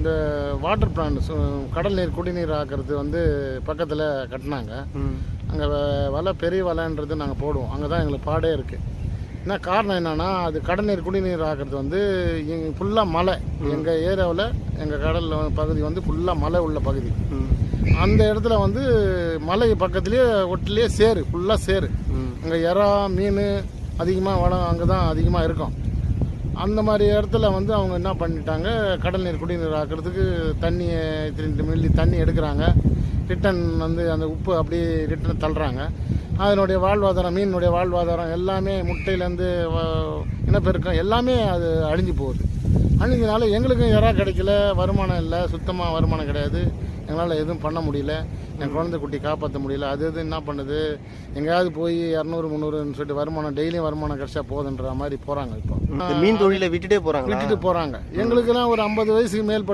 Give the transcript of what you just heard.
இந்த water plant கடல் நீர் குடிநீர் ஆக்கிறது வந்து பக்கத்தில் கட்டினாங்க. அங்கே வலை பெரிய வலைன்றது நாங்கள் போடுவோம். அங்கே தான் எங்களுக்கு பாடே இருக்குது. என்ன காரணம் என்னென்னா, அது கடல் நீர் குடிநீர் ஆக்கிறது வந்து ஃபுல்லாக மலை. எங்கள் ஏரியாவில் எங்கள் கடல் பகுதி வந்து ஃபுல்லாக மலை உள்ள பகுதி. அந்த இடத்துல வந்து மலை பக்கத்துலேயே ஒட்டிலேயே சேரு, ஃபுல்லாக சேரு. அங்கே இறா மீன் அதிகமாக வளம் அங்கே தான் அதிகமாக இருக்கும். அந்த மாதிரி இடத்துல வந்து அவங்க என்ன பண்ணிட்டாங்க, கடல் நீர் குடிநீர் ஆக்கிறதுக்கு தண்ணியை 2 மில்லி தண்ணி எடுக்கிறாங்க. ரிட்டன் வந்து அந்த உப்பு அப்படியே ரிட்டன் தள்ளுறாங்க. அதனுடைய வாழ்வாதாரம், மீனுடைய வாழ்வாதாரம் எல்லாமே முட்டையிலேருந்து இனப்பெருக்கம் எல்லாமே அது அழிஞ்சு போகுது. அழிஞ்சதுனால எங்களுக்கும் இறா கிடைக்கல, வருமானம் இல்லை, சுத்தமாக வருமானம் கிடையாது. எங்களால் எதுவும் பண்ண முடியல. என் குழந்தை குட்டி காப்பாற்ற முடியல. அது என்ன பண்ணுது, எங்கேயாவது போய் 200 300ன்னு சொல்லிட்டு வருமானம் டெய்லியும் வருமானம் கிடைச்சா போதுன்ற மாதிரி போகிறாங்க. இப்போ மீன் தொழிலை விட்டுட்டு போகிறாங்க. எங்களுக்கெல்லாம் ஒரு 50 வயசுக்கு மேற்பட்ட